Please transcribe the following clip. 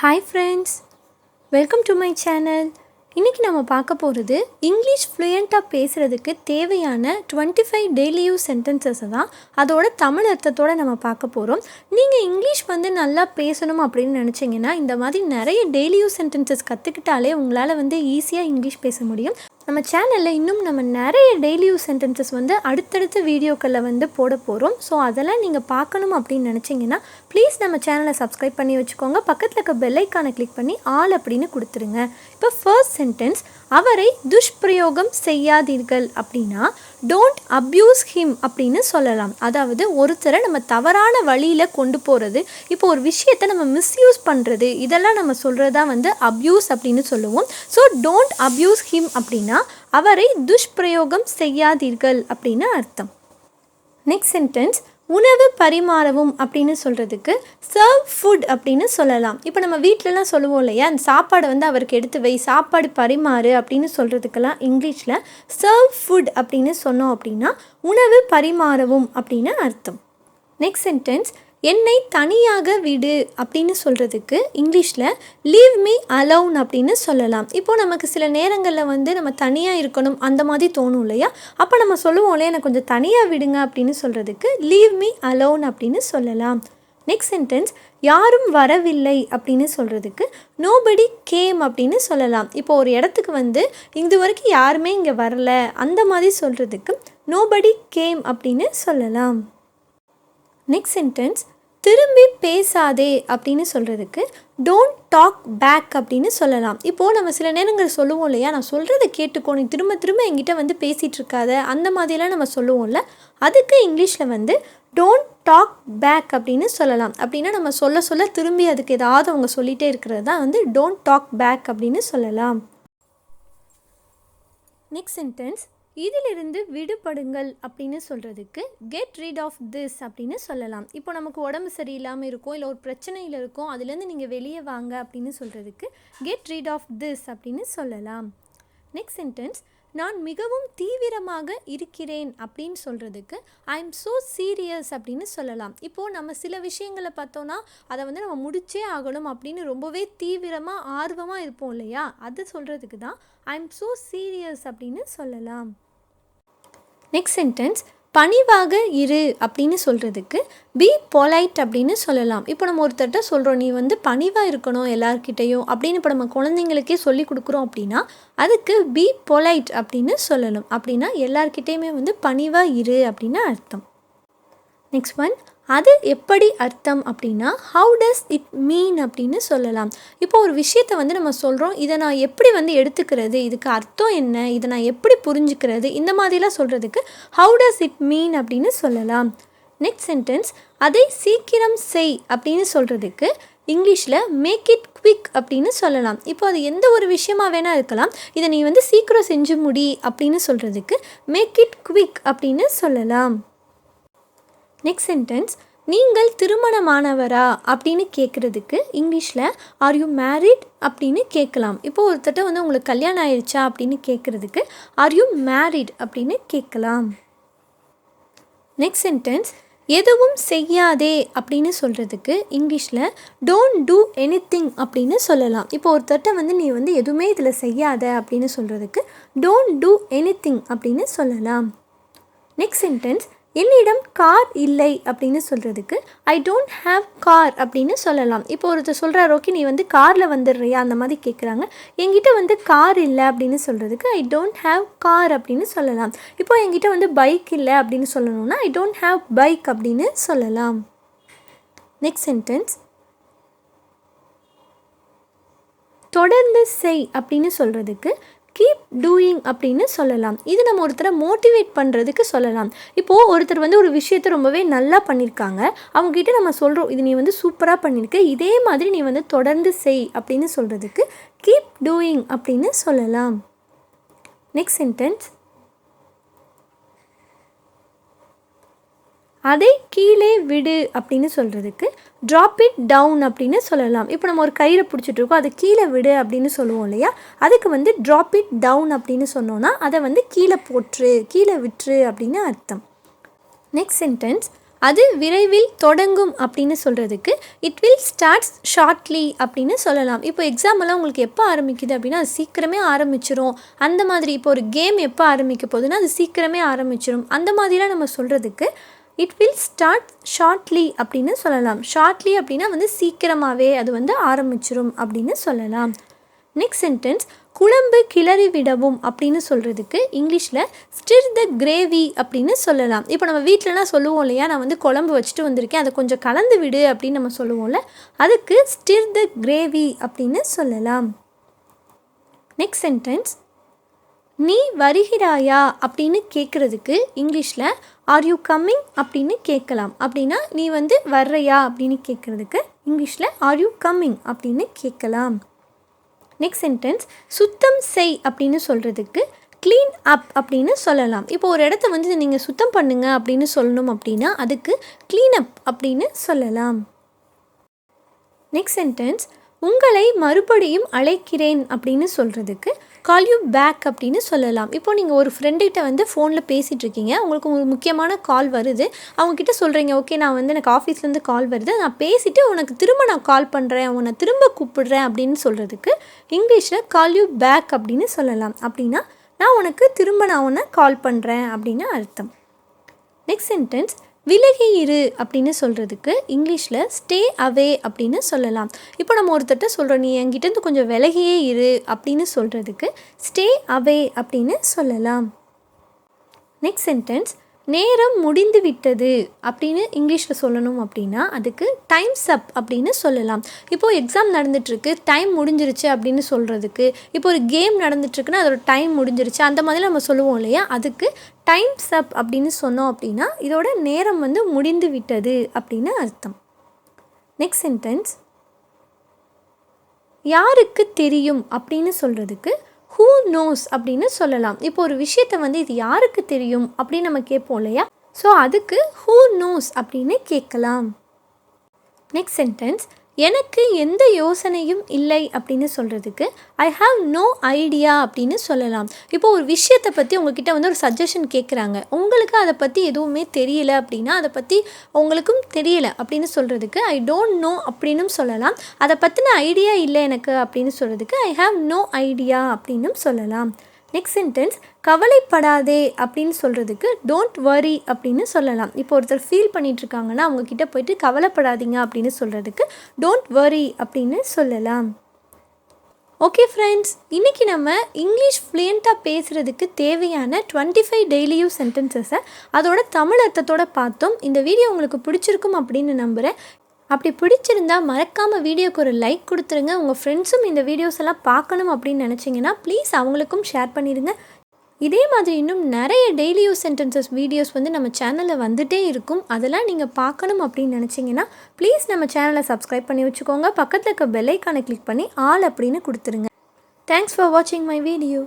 Hi friends, welcome to my channel. இன்னைக்கு நம்ம பார்க்க போகிறது இங்கிலீஷ் ஃப்ளூயண்ட்டாக பேசுகிறதுக்கு தேவையான 25 டெய்லி யூஸ் சென்டென்சஸை தான். அதோட தமிழ் அர்த்தத்தோடு நம்ம பார்க்க போகிறோம். நீங்கள் இங்கிலீஷ் நல்லா பேசணும் அப்படின்னு நினச்சிங்கன்னா இந்த மாதிரி நிறைய டெய்லி யூஸ் சென்டென்சஸ் கற்றுக்கிட்டாலே உங்களால் ஈஸியாக இங்கிலீஷ் பேச முடியும். நம்ம சேனலில் இன்னும் நம்ம நிறைய டெய்லி யூஸ் சென்டென்சஸ் அடுத்தடுத்த வீடியோக்களில் போட போகிறோம். ஸோ அதெல்லாம் நீங்கள் பார்க்கணும் அப்படின்னு நினச்சிங்கன்னா ப்ளீஸ் நம்ம சேனலை சப்ஸ்கிரைப் பண்ணி வச்சுக்கோங்க. பக்கத்தில் இருக்க பெல் ஐக்கானை கிளிக் பண்ணி ஆல் அப்படின்னு கொடுத்துருங்க. இப்போ ஃபர்ஸ்ட் சென்டென்ஸ், அவரை துஷ்பிரயோகம் செய்யாதீர்கள் அப்படின்னா டோன்ட் அப்யூஸ் ஹிம் அப்படின்னு சொல்லலாம். அதாவது ஒருத்தரை நம்ம தவறான வழியில் கொண்டு போகிறது, இப்போ ஒரு விஷயத்தை நம்ம மிஸ்யூஸ் பண்ணுறது, இதெல்லாம் நம்ம சொல்கிறதா அப்யூஸ் அப்படின்னு சொல்லுவோம். ஸோ டோன்ட் அப்யூஸ் ஹிம் அப்படின்னா அவரை துஷ்பிரயோகம் செய்யாதீர்கள் அப்படின்னு அர்த்தம். நெக்ஸ்ட் சென்டென்ஸ், உணவு பரிமாறவும் அப்படின்னு சொல்கிறதுக்கு சர்வ் ஃபுட் அப்படின்னு சொல்லலாம். இப்போ நம்ம வீட்டிலலாம் சொல்லுவோம் இல்லையா, அந்த சாப்பாடை அவருக்கு எடுத்து வை, சாப்பாடு பரிமாறு அப்படின்னு சொல்கிறதுக்கெல்லாம் இங்கிலீஷில் சர்வ் ஃபுட் அப்படின்னு சொன்னோம் அப்படின்னா உணவு பரிமாறவும் அப்படின்னு அர்த்தம். நெக்ஸ்ட் சென்டென்ஸ், என்னை தனியாக விடு அப்படின்னு சொல்கிறதுக்கு இங்கிலீஷில் லீவ் மீ அலோன் அப்படின்னு சொல்லலாம். இப்போது நமக்கு சில நேரங்களில் நம்ம தனியாக இருக்கணும் அந்த மாதிரி தோணும் இல்லையா, அப்போ நம்ம சொல்லுவோம் இல்லையா, எனக்கு கொஞ்சம் தனியாக விடுங்க அப்படின்னு சொல்கிறதுக்கு லீவ் மீ அலோன் அப்படின்னு சொல்லலாம். நெக்ஸ்ட் சென்டென்ஸ், யாரும் வரவில்லை அப்படின்னு சொல்கிறதுக்கு நோபடி கேம் அப்படின்னு சொல்லலாம். இப்போ ஒரு இடத்துக்கு இது வரைக்கும் யாருமே இங்கே வரல அந்த மாதிரி சொல்கிறதுக்கு நோபடி கேம் அப்படின்னு சொல்லலாம். நெக்ஸ்ட் சென்டென்ஸ், திரும்பி பேசாதே அப்படின்னு சொல்கிறதுக்கு டோன்ட் டாக் பேக் அப்படின்னு சொல்லலாம். இப்போது நம்ம சில நேரங்கள் சொல்லுவோம் இல்லையா, நான் சொல்கிறத கேட்டுக்கோ, நீ திரும்ப திரும்ப என்கிட்ட பேசிகிட்டு இருக்காத அந்த மாதிரிலாம் நம்ம சொல்லுவோம்ல, அதுக்கு இங்கிலீஷில் டோன்ட் டாக் பேக் அப்படின்னு சொல்லலாம். அப்படின்னா நம்ம சொல்ல சொல்ல திரும்பி அதுக்கு ஏதாவது அவங்க சொல்லிகிட்டே இருக்கிறது தான் டோன்ட் டாக் பேக் அப்படின்னு சொல்லலாம். நெக்ஸ்ட் சென்டென்ஸ், இதிலிருந்து விடுபடுங்கள் அப்படின்னு சொல்கிறதுக்கு கெட் ரீட் ஆஃப் திஸ் அப்படின்னு சொல்லலாம். இப்போ நமக்கு உடம்பு சரியில்லாமல் இருக்கும், இல்லை ஒரு பிரச்சனையில் இருக்கும், அதுலேருந்து நீங்கள் வெளியே வாங்க அப்படின்னு சொல்கிறதுக்கு கெட் ரீட் ஆஃப் திஸ் அப்படின்னு சொல்லலாம். நெக்ஸ்ட் சென்டென்ஸ், நான் மிகவும் தீவிரமாக இருக்கிறேன் அப்படின்னு சொல்கிறதுக்கு ஐ எம் ஸோ சீரியஸ் அப்படின்னு சொல்லலாம். இப்போது நம்ம சில விஷயங்களை பார்த்தோன்னா அதை நம்ம முடிச்சே ஆகணும் அப்படின்னு ரொம்பவே தீவிரமாக ஆர்வமாக இருப்போம் இல்லையா, அது சொல்கிறதுக்கு தான் ஐ எம் ஸோ சீரியஸ் அப்படின்னு சொல்லலாம். நெக்ஸ்ட் சென்டென்ஸ், பணிவாக இரு அப்படின்னு சொல்கிறதுக்கு பி பொலைட் அப்படின்னு சொல்லலாம். இப்போ நம்ம ஒருத்தர்கிட்ட சொல்கிறோம், நீ பணிவாக இருக்கணும் எல்லார்கிட்டையும் அப்படின்னு இப்போ நம்ம குழந்தைங்களுக்கே சொல்லி கொடுக்குறோம் அப்படின்னா அதுக்கு பி பொலைட் அப்படின்னு சொல்லணும். அப்படின்னா எல்லார்கிட்டையுமே பணிவாக இரு அப்படின்னு அர்த்தம். நெக்ஸ்ட் ஒன், அது எப்படி அர்த்தம் அப்படின்னா ஹவு டஸ் இட் மீன் அப்படின்னு சொல்லலாம். இப்போ ஒரு விஷயத்தை நம்ம சொல்கிறோம், இதை நான் எப்படி எடுத்துக்கிறது, இதுக்கு அர்த்தம் என்ன, இதை நான் எப்படி புரிஞ்சுக்கிறது, இந்த மாதிரிலாம் சொல்கிறதுக்கு ஹவு டஸ் இட் மீன் அப்படின்னு சொல்லலாம். நெக்ஸ்ட் சென்டென்ஸ், அதை சீக்கிரம் செய் அப்படின்னு சொல்கிறதுக்கு இங்கிலீஷில் மேக் இட் குவிக் அப்படின்னு சொல்லலாம். இப்போ அது எந்த ஒரு விஷயமா வேணால் இருக்கலாம், இதை நீ சீக்கிரம் செஞ்சு முடி அப்படின்னு சொல்கிறதுக்கு மேக் இட் குவிக் அப்படின்னு சொல்லலாம். நெக்ஸ்ட் சென்டென்ஸ், நீங்கள் திருமணமானவரா அப்படின்னு கேட்குறதுக்கு இங்கிலீஷில் ஆர் யூ மேரிட் அப்படின்னு கேட்கலாம். இப்போது ஒருத்தட்ட உங்களுக்கு கல்யாணம் ஆயிடுச்சா அப்படின்னு கேட்குறதுக்கு ஆர் யூ மேரிட் அப்படின்னு கேட்கலாம். நெக்ஸ்ட் சென்டென்ஸ், எதுவும் செய்யாதே அப்படின்னு சொல்கிறதுக்கு இங்கிலீஷில் டோன்ட் டூ எனிதிங் அப்படின்னு சொல்லலாம். இப்போ ஒருத்தட்ட நீ எதுவுமே இதில் செய்யாத அப்படின்னு சொல்கிறதுக்கு டோன்ட் டூ எனிதிங் அப்படின்னு சொல்லலாம். நெக்ஸ்ட் சென்டென்ஸ், என்னிடம் கார் இல்லை அப்படின்னு சொல்கிறதுக்கு ஐ டோன்ட் ஹாவ் கார் அப்படின்னு சொல்லலாம். இப்போ ஒருத்தர் சொல்கிறார், ஓகே நீ காரில் வந்துடுறியா அந்த மாதிரி கேட்குறாங்க, என்கிட்ட கார் இல்லை அப்படின்னு சொல்கிறதுக்கு ஐ டோன்ட் ஹாவ் கார் அப்படின்னு சொல்லலாம். இப்போ என்கிட்ட பைக் இல்லை அப்படின்னு சொல்லணும்னா ஐ டோன்ட் ஹாவ் பைக் அப்படின்னு சொல்லலாம். நெக்ஸ்ட் சென்டென்ஸ், தொடர்ந்து செய் அப்படின்னு சொல்கிறதுக்கு கீப் டூயிங் அப்படின்னு சொல்லலாம். இது நம்ம ஒருத்தரை மோட்டிவேட் பண்ணுறதுக்கு சொல்லலாம். இப்போது ஒருத்தர் ஒரு விஷயத்தை ரொம்பவே நல்லா பண்ணியிருக்காங்க, அவங்ககிட்ட நம்ம சொல்கிறோம், இது நீ சூப்பராக பண்ணியிருக்க, இதே மாதிரி நீ தொடர்ந்து செய் அப்படின்னு சொல்கிறதுக்கு கீப் டூயிங் அப்படின்னு சொல்லலாம். நெக்ஸ்ட் சென்டென்ஸ், அதை கீழே விடு அப்படின்னு சொல்கிறதுக்கு ட்ராப் இட் டவுன் அப்படின்னு சொல்லலாம். இப்போ நம்ம ஒரு கயிறை பிடிச்சிட்ருக்கோம், அதை கீழே விடு அப்படின்னு சொல்லுவோம் இல்லையா, அதுக்கு ட்ராப் இட் டவுன் அப்படின்னு சொன்னோன்னா அதை கீழே போட்டுரு, கீழே விட்டுரு அப்படின்னு அர்த்தம். நெக்ஸ்ட் சென்டென்ஸ், அது விரைவில் தொடங்கும் அப்படின்னு சொல்கிறதுக்கு இட் வில் ஸ்டார்ட்ஸ் ஷார்ட்லி அப்படின்னு சொல்லலாம். இப்போ எக்ஸாமெல்லாம் உங்களுக்கு எப்போ ஆரம்பிக்குது அப்படின்னா அது சீக்கிரமே ஆரம்பிச்சிரும். அந்த மாதிரி இப்போ ஒரு கேம் எப்போ ஆரம்பிக்க போகுதுன்னா அது சீக்கிரமே ஆரம்பிச்சிரும். அந்த மாதிரிலாம் நம்ம சொல்கிறதுக்கு இட் வில் ஸ்டார்ட் ஷார்ட்லி அப்படின்னு சொல்லலாம். ஷார்ட்லி அப்படின்னா வந்து சீக்கிரமாகவே அது வந்து ஆரம்பிச்சிரும் அப்படின்னு சொல்லலாம். நெக்ஸ்ட் சென்டென்ஸ், குழம்பு கிளறி விடவும் அப்படின்னு சொல்கிறதுக்கு இங்கிலீஷில் ஸ்டிர் த கிரேவி அப்படின்னு சொல்லலாம். இப்போ நம்ம வீட்டிலலாம் சொல்லுவோம் இல்லையா, நான் வந்து குழம்பு வச்சுட்டு வந்திருக்கேன் அதை கொஞ்சம் கலந்து விடு அப்படின்னு நம்ம சொல்லுவோம்ல, அதுக்கு ஸ்டிர் த கிரேவி அப்படின்னு சொல்லலாம். நெக்ஸ்ட் சென்டென்ஸ், நீ வருகிறாயா அப்படின்னு கேட்குறதுக்கு இங்கிலீஷில் ஆர் யூ கம்மிங் அப்படின்னு கேட்கலாம். அப்படின்னா நீ வந்து வர்றையா அப்படின்னு கேட்குறதுக்கு இங்கிலீஷில் ஆர் யூ கம்மிங் அப்படின்னு கேட்கலாம். நெக்ஸ்ட் சென்டென்ஸ், சுத்தம் செய் அப்படின்னு சொல்கிறதுக்கு க்ளீன் அப் அப்படின்னு சொல்லலாம். இப்போ ஒரு இடத்த வந்து நீங்கள் சுத்தம் பண்ணுங்க அப்படின்னு சொல்லணும் அப்படின்னா அதுக்கு க்ளீன் அப் அப்படின்னு சொல்லலாம். நெக்ஸ்ட் சென்டென்ஸ், உங்களை மறுபடியும் அழைக்கிறேன் அப்படின்னு சொல்கிறதுக்கு கால் யூ பேக் அப்படின்னு சொல்லலாம். இப்போ நீங்கள் ஒரு ஃப்ரெண்டுகிட்ட வந்து ஃபோனில் பேசிகிட்டு இருக்கீங்க, உங்களுக்கு ஒரு முக்கியமான கால் வருது, அவங்கக்கிட்ட சொல்கிறீங்க ஓகே நான் வந்து எனக்கு ஆஃபீஸ்லேருந்து கால் வருது, நான் பேசிவிட்டு உனக்கு திரும்ப நான் கால் பண்ணுறேன், உன்னை திரும்ப கூப்பிடுறேன் அப்படின்னு சொல்கிறதுக்கு இங்கிலீஷில் கால் யூ பேக் அப்படின்னு சொல்லலாம். அப்படின்னா நான் உன்னை கால் பண்ணுறேன் அப்படின்னு அர்த்தம். நெக்ஸ்ட் சென்டென்ஸ், விலகி இரு அப்படின்னு சொல்கிறதுக்கு இங்கிலீஷில் ஸ்டே அவே அப்படின்னு சொல்லலாம். இப்போ நம்ம ஒருத்தட்ட சொல்கிறோம் நீ என்கிட்டேருந்து கொஞ்சம் விலகியே இரு அப்படின்னு சொல்கிறதுக்கு ஸ்டே அவே அப்படின்னு சொல்லலாம். நெக்ஸ்ட் சென்டென்ஸ், நேரம் முடிந்து விட்டது அப்படின்னு இங்கிலீஷில் சொல்லணும் அப்படின்னா அதுக்கு டைம்ஸ் அப் அப்படின்னு சொல்லலாம். இப்போது எக்ஸாம் நடந்துகிட்ருக்கு, டைம் முடிஞ்சிருச்சு அப்படின்னு சொல்கிறதுக்கு, இப்போ ஒரு கேம் நடந்துகிட்ருக்குன்னா அதோட டைம் முடிஞ்சிருச்சு அந்த மாதிரி நம்ம சொல்லுவோம் இல்லையா, அதுக்கு டைம்ஸ் அப் அப்படின்னு சொன்னோம் அப்படின்னா இதோட நேரம் வந்து முடிந்து விட்டது அப்படின்னு அர்த்தம். நெக்ஸ்ட் சென்டென்ஸ், யாருக்கு தெரியும் அப்படின்னு சொல்கிறதுக்கு ஹூ நோஸ் அப்படின்னு சொல்லலாம். இப்போ ஒரு விஷயத்தை வந்து இது யாருக்கு தெரியும் அப்படின்னு நம்ம கேட்போம் இல்லையா, ஸோ அதுக்கு ஹூ நோஸ் அப்படின்னு கேட்கலாம். நெக்ஸ்ட் சென்டென்ஸ், எனக்கு எந்த யோசனையும் இல்லை அப்படின்னு சொல்கிறதுக்கு ஐ ஹாவ் நோ ஐடியா அப்படின்னு சொல்லலாம். இப்போ ஒரு விஷயத்தை பற்றி உங்ககிட்ட வந்து ஒரு சஜஷன் கேட்குறாங்க, உங்களுக்கு அதை பற்றி எதுவுமே தெரியல அப்படின்னா அதை பற்றி உங்களுக்கும் தெரியல அப்படின்னு சொல்கிறதுக்கு ஐ டோன்ட் நோ அப்படின்னு சொல்லலாம். அதை பற்றின ஐடியா இல்லை எனக்கு அப்படின்னு சொல்கிறதுக்கு ஐ ஹாவ் நோ ஐடியா அப்படின்னு சொல்லலாம். நெக்ஸ்ட் சென்டென்ஸ், கவலைப்படாதே அப்படின்னு சொல்கிறதுக்கு டோன்ட் வரி அப்படின்னு சொல்லலாம். இப்போ ஒருத்தர் ஃபீல் பண்ணிகிட்ருக்காங்கன்னா அவங்கக்கிட்ட போயிட்டு கவலைப்படாதீங்க அப்படின்னு சொல்கிறதுக்கு டோன்ட் வரி அப்படின்னு சொல்லலாம். ஓகே ஃப்ரெண்ட்ஸ், இன்றைக்கி நம்ம இங்கிலீஷ் ஃப்ளூயண்ட்டாக பேசுகிறதுக்கு தேவையான 25 டெய்லி யூஸ் சென்டென்சஸை அதோட தமிழ் அர்த்தத்தோடு பார்த்தோம். இந்த வீடியோ உங்களுக்கு பிடிச்சிருக்கும் அப்படின்னு நம்புகிறேன். அப்படி பிடிச்சிருந்தா மறக்காமல் வீடியோக்கு ஒரு லைக் கொடுத்துருங்க. உங்கள் ஃப்ரெண்ட்ஸும் இந்த வீடியோஸ் எல்லாம் பார்க்கணும் அப்படின்னு நினச்சிங்கன்னா ப்ளீஸ் அவங்களுக்கும் ஷேர் பண்ணிடுங்க. இதே மாதிரி இன்னும் நிறைய டெய்லி யூஸ் சென்டென்சஸ் வீடியோஸ் வந்து நம்ம சேனலில் வந்துகிட்டே இருக்கும். அதெல்லாம் நீங்கள் பார்க்கணும் அப்படின்னு நினச்சிங்கன்னா ப்ளீஸ் நம்ம சேனலை சப்ஸ்கிரைப் பண்ணி வச்சுக்கோங்க. பக்கத்தில் இருக்க பெல் ஐக்கானை கிளிக் பண்ணி ஆல் அப்படின்னு கொடுத்துருங்க. தேங்க்ஸ் ஃபார் வாட்சிங் மை வீடியோ.